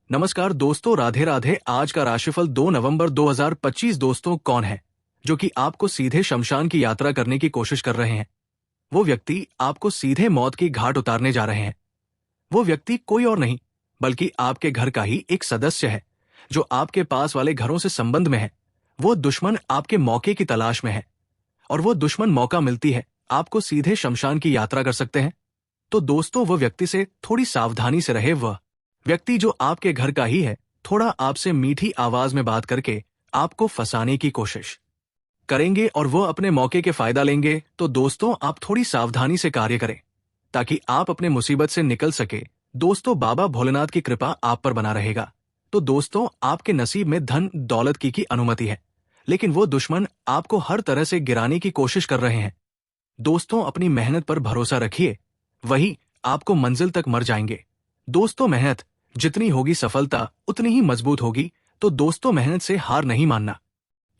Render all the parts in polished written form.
नमस्कार दोस्तों, राधे राधे। आज का राशिफल 2 नवंबर 2025। दोस्तों, कौन है जो कि आपको सीधे शमशान की यात्रा करने की कोशिश कर रहे हैं? वो व्यक्ति आपको सीधे मौत की घाट उतारने जा रहे हैं। वो व्यक्ति कोई और नहीं बल्कि आपके घर का ही एक सदस्य है जो आपके पास वाले घरों से संबंध में है। वो दुश्मन आपके मौके की तलाश में है और वो दुश्मन मौका मिलती है आपको सीधे शमशान की यात्रा कर सकते हैं। तो दोस्तों, वो व्यक्ति से थोड़ी सावधानी से रहे। वह व्यक्ति जो आपके घर का ही है, थोड़ा आपसे मीठी आवाज में बात करके आपको फंसाने की कोशिश करेंगे और वो अपने मौके के फायदा लेंगे। तो दोस्तों, आप थोड़ी सावधानी से कार्य करें ताकि आप अपने मुसीबत से निकल सके। दोस्तों, बाबा भोलेनाथ की कृपा आप पर बना रहेगा। तो दोस्तों, आपके नसीब में धन दौलत की अनुमति है, लेकिन वो दुश्मन आपको हर तरह से गिराने की कोशिश कर रहे हैं। दोस्तों, अपनी मेहनत पर भरोसा रखिए, वही आपको मंजिल तक मर जाएंगे। दोस्तों, मेहनत जितनी होगी सफलता उतनी ही मजबूत होगी। तो दोस्तों, मेहनत से हार नहीं मानना।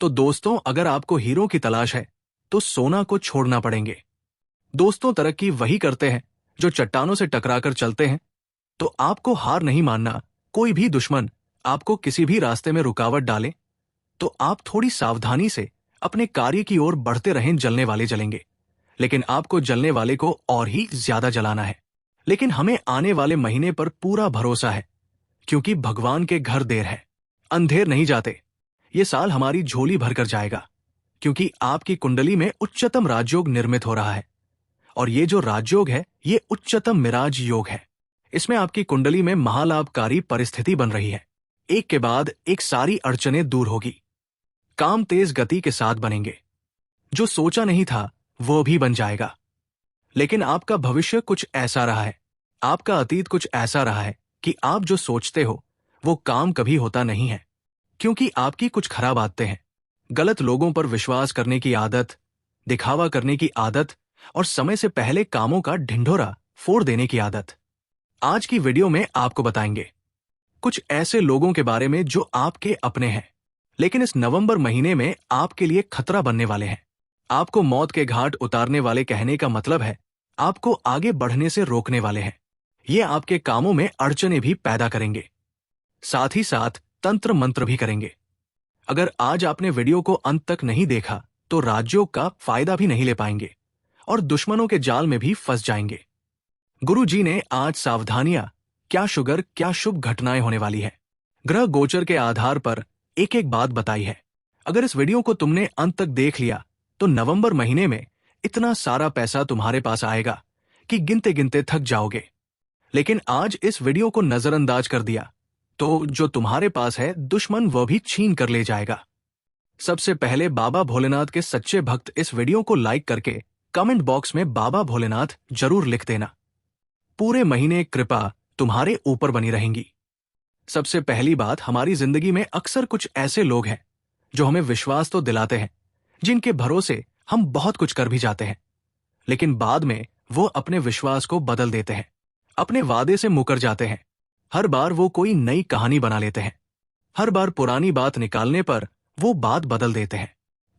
तो दोस्तों, अगर आपको हीरो की तलाश है तो सोना को छोड़ना पड़ेंगे। दोस्तों, तरक्की वही करते हैं जो चट्टानों से टकराकर चलते हैं। तो आपको हार नहीं मानना। कोई भी दुश्मन आपको किसी भी रास्ते में रुकावट डाले तो आप थोड़ी सावधानी से अपने कार्य की ओर बढ़ते रहें। जलने वाले जलेंगे, लेकिन आपको जलने वाले को और ही ज्यादा जलाना है। लेकिन हमें आने वाले महीने पर पूरा भरोसा है, क्योंकि भगवान के घर देर है, अंधेर नहीं जाते। ये साल हमारी झोली भरकर जाएगा, क्योंकि आपकी कुंडली में उच्चतम राजयोग निर्मित हो रहा है। और ये जो राजयोग है, ये उच्चतम मिराज योग है। इसमें आपकी कुंडली में महालाभकारी परिस्थिति बन रही है। एक के बाद एक सारी अड़चनें दूर होगी। काम तेज गति के साथ बनेंगे। जो सोचा नहीं था वो भी बन जाएगा। लेकिन आपका भविष्य कुछ ऐसा रहा है, आपका अतीत कुछ ऐसा रहा है कि आप जो सोचते हो वो काम कभी होता नहीं है, क्योंकि आपकी कुछ खराब आदतें हैं। गलत लोगों पर विश्वास करने की आदत, दिखावा करने की आदत और समय से पहले कामों का ढिंढोरा फोड़ देने की आदत। आज की वीडियो में आपको बताएंगे कुछ ऐसे लोगों के बारे में जो आपके अपने हैं, लेकिन इस नवंबर महीने में आपके लिए खतरा बनने वाले हैं। आपको मौत के घाट उतारने वाले कहने का मतलब है आपको आगे बढ़ने से रोकने वाले हैं। ये आपके कामों में अड़चनें भी पैदा करेंगे, साथ ही साथ तंत्र मंत्र भी करेंगे। अगर आज आपने वीडियो को अंत तक नहीं देखा तो राजयोग का फायदा भी नहीं ले पाएंगे और दुश्मनों के जाल में भी फंस जाएंगे। गुरु जी ने आज सावधानियां, क्या शुगर क्या शुभ घटनाएं होने वाली है, ग्रह गोचर के आधार पर एक एक बात बताई है। अगर इस वीडियो को तुमने अंत तक देख लिया तो नवंबर महीने में इतना सारा पैसा तुम्हारे पास आएगा कि गिनते गिनते थक जाओगे। लेकिन आज इस वीडियो को नजरअंदाज कर दिया तो जो तुम्हारे पास है दुश्मन वह भी छीन कर ले जाएगा। सबसे पहले बाबा भोलेनाथ के सच्चे भक्त इस वीडियो को लाइक करके कमेंट बॉक्स में बाबा भोलेनाथ जरूर लिख देना। पूरे महीने कृपा तुम्हारे ऊपर बनी रहेंगी। सबसे पहली बात, हमारी जिंदगी में अक्सर कुछ ऐसे लोग हैं जो हमें विश्वास तो दिलाते हैं, जिनके भरोसे हम बहुत कुछ कर भी जाते हैं, लेकिन बाद में वो अपने विश्वास को बदल देते हैं, अपने वादे से मुकर जाते हैं। हर बार वो कोई नई कहानी बना लेते हैं। हर बार पुरानी बात निकालने पर वो बात बदल देते हैं।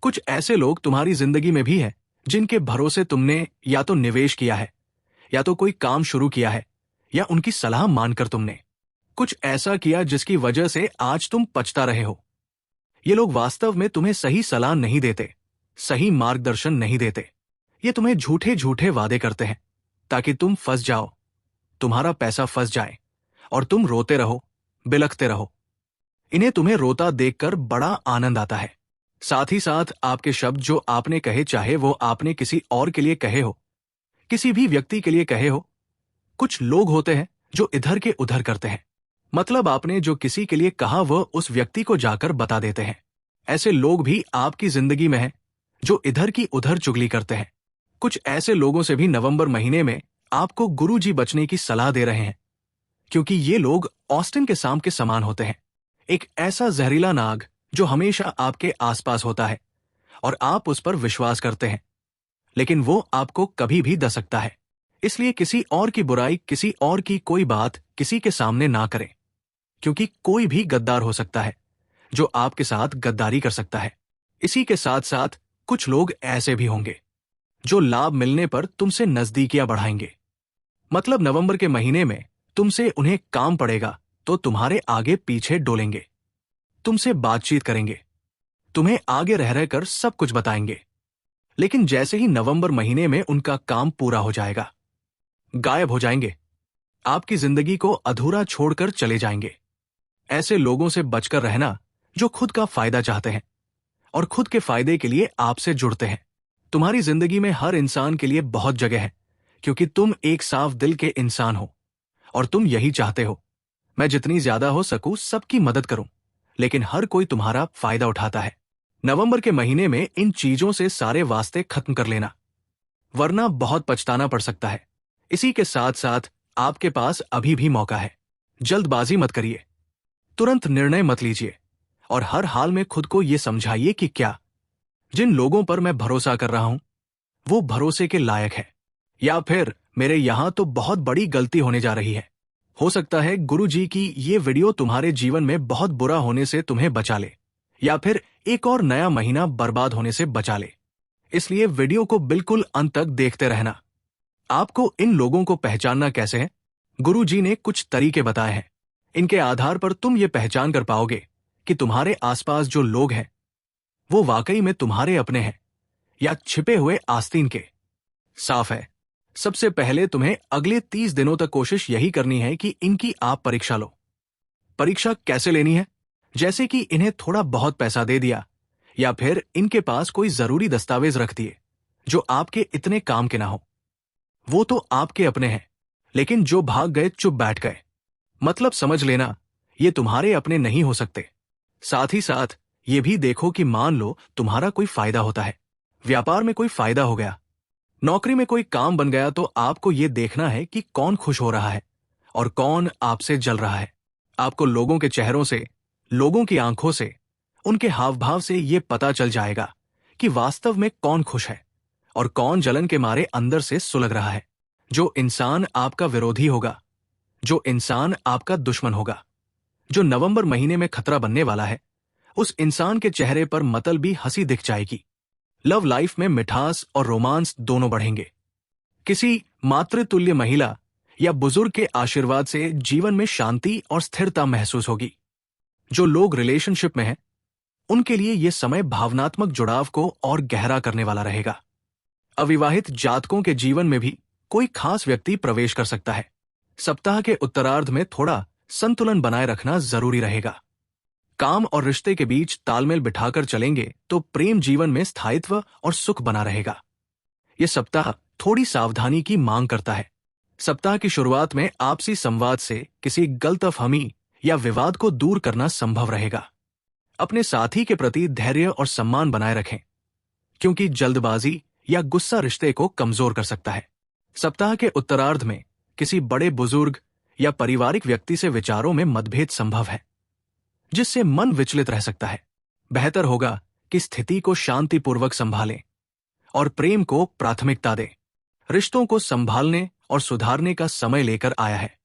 कुछ ऐसे लोग तुम्हारी जिंदगी में भी हैं जिनके भरोसे तुमने या तो निवेश किया है, या तो कोई काम शुरू किया है, या उनकी सलाह मानकर तुमने कुछ ऐसा किया जिसकी वजह से आज तुम पछता रहे हो। ये लोग वास्तव में तुम्हें सही सलाह नहीं देते, सही मार्गदर्शन नहीं देते। ये तुम्हें झूठे झूठे वादे करते हैं ताकि तुम फंस जाओ, तुम्हारा पैसा फंस जाए और तुम रोते रहो, बिलखते रहो। इन्हें तुम्हें रोता देखकर बड़ा आनंद आता है। साथ ही साथ आपके शब्द जो आपने कहे, चाहे वो आपने किसी और के लिए कहे हो, किसी भी व्यक्ति के लिए कहे हो। कुछ लोग होते हैं जो इधर के उधर करते हैं, मतलब आपने जो किसी के लिए कहा वह उस व्यक्ति को जाकर बता देते हैं। ऐसे लोग भी आपकी जिंदगी में हैं जो इधर की उधर चुगली करते हैं। कुछ ऐसे लोगों से भी नवंबर महीने में आपको गुरु जी बचने की सलाह दे रहे हैं, क्योंकि ये लोग ऑस्टिन के सांप के समान होते हैं। एक ऐसा जहरीला नाग जो हमेशा आपके आसपास होता है और आप उस पर विश्वास करते हैं, लेकिन वो आपको कभी भी दसकता है। इसलिए किसी और की बुराई, किसी और की कोई बात किसी के सामने ना करें, क्योंकि कोई भी गद्दार हो सकता है जो आपके साथ गद्दारी कर सकता है। इसी के साथ साथ कुछ लोग ऐसे भी होंगे जो लाभ मिलने पर तुमसे नजदीकियां बढ़ाएंगे। मतलब नवंबर के महीने में तुमसे उन्हें काम पड़ेगा तो तुम्हारे आगे पीछे डोलेंगे, तुमसे बातचीत करेंगे, तुम्हें आगे रह रहकर सब कुछ बताएंगे। लेकिन जैसे ही नवंबर महीने में उनका काम पूरा हो जाएगा, गायब हो जाएंगे, आपकी जिंदगी को अधूरा छोड़कर चले जाएंगे। ऐसे लोगों से बचकर रहना जो खुद का फायदा चाहते हैं और खुद के फायदे के लिए आपसे जुड़ते हैं। तुम्हारी जिंदगी में हर इंसान के लिए बहुत जगह है, क्योंकि तुम एक साफ दिल के इंसान हो और तुम यही चाहते हो, मैं जितनी ज्यादा हो सकूं सबकी मदद करूं। लेकिन हर कोई तुम्हारा फायदा उठाता है। नवंबर के महीने में इन चीजों से सारे वास्ते खत्म कर लेना, वरना बहुत पछताना पड़ सकता है। इसी के साथ साथ आपके पास अभी भी मौका है। जल्दबाजी मत करिए, तुरंत निर्णय मत लीजिए और हर हाल में खुद को यह समझाइए कि क्या जिन लोगों पर मैं भरोसा कर रहा हूं वो भरोसे के लायक है, या फिर मेरे यहां तो बहुत बड़ी गलती होने जा रही है। हो सकता है गुरु जी की ये वीडियो तुम्हारे जीवन में बहुत बुरा होने से तुम्हें बचा ले, या फिर एक और नया महीना बर्बाद होने से बचा ले। इसलिए वीडियो को बिल्कुल अंत तक देखते रहना। आपको इन लोगों को पहचानना कैसे है, गुरु जी ने कुछ तरीके बताए हैं। इनके आधार पर तुम ये पहचान कर पाओगे कि तुम्हारे आसपास जो लोग हैं वो वाकई में तुम्हारे अपने हैं या छिपे हुए आस्तीन के। साफ है, सबसे पहले तुम्हें अगले 30 दिनों तक कोशिश यही करनी है कि इनकी आप परीक्षा लो। परीक्षा कैसे लेनी है? जैसे कि इन्हें थोड़ा बहुत पैसा दे दिया, या फिर इनके पास कोई जरूरी दस्तावेज रख दिए जो आपके इतने काम के ना हो। वो तो आपके अपने हैं, लेकिन जो भाग गए चुप बैठ गए, मतलब समझ लेना ये तुम्हारे अपने नहीं हो सकते। साथ ही साथ ये भी देखो कि मान लो तुम्हारा कोई फायदा होता है, व्यापार में कोई फायदा हो गया, नौकरी में कोई काम बन गया, तो आपको ये देखना है कि कौन खुश हो रहा है और कौन आपसे जल रहा है। आपको लोगों के चेहरों से, लोगों की आंखों से, उनके हाव भाव से ये पता चल जाएगा कि वास्तव में कौन खुश है और कौन जलन के मारे अंदर से सुलग रहा है। जो इंसान आपका विरोधी होगा, जो इंसान आपका दुश्मन होगा, जो नवंबर महीने में खतरा बनने वाला है, उस इंसान के चेहरे पर मतलबी हंसी दिख जाएगी। लव लाइफ में मिठास और रोमांस दोनों बढ़ेंगे। किसी मातृतुल्य महिला या बुजुर्ग के आशीर्वाद से जीवन में शांति और स्थिरता महसूस होगी। जो लोग रिलेशनशिप में हैं, उनके लिए यह समय भावनात्मक जुड़ाव को और गहरा करने वाला रहेगा। अविवाहित जातकों के जीवन में भी कोई खास व्यक्ति प्रवेश कर सकता है। सप्ताह के उत्तरार्ध में थोड़ा संतुलन बनाए रखना जरूरी रहेगा। काम और रिश्ते के बीच तालमेल बिठाकर चलेंगे तो प्रेम जीवन में स्थायित्व और सुख बना रहेगा। यह सप्ताह थोड़ी सावधानी की मांग करता है। सप्ताह की शुरुआत में आपसी संवाद से किसी गलतफहमी या विवाद को दूर करना संभव रहेगा। अपने साथी के प्रति धैर्य और सम्मान बनाए रखें, क्योंकि जल्दबाजी या गुस्सा रिश्ते को कमजोर कर सकता है। सप्ताह के उत्तरार्ध में किसी बड़े बुजुर्ग या पारिवारिक व्यक्ति से विचारों में मतभेद संभव है, जिससे मन विचलित रह सकता है। बेहतर होगा कि स्थिति को शांतिपूर्वक संभालें और प्रेम को प्राथमिकता दें। रिश्तों को संभालने और सुधारने का समय लेकर आया है।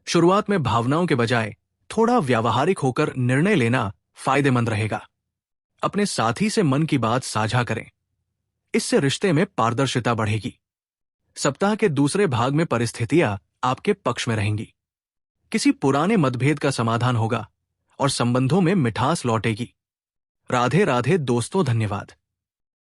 शुरुआत में भावनाओं के बजाय थोड़ा व्यावहारिक होकर निर्णय लेना फायदेमंद रहेगा। अपने साथी से मन की बात साझा करें, इससे रिश्ते में पारदर्शिता बढ़ेगी। सप्ताह के दूसरे भाग में परिस्थितियां आपके पक्ष में रहेंगी। किसी पुराने मतभेद का समाधान होगा और संबंधों में मिठास लौटेगी। राधे राधे दोस्तों, धन्यवाद।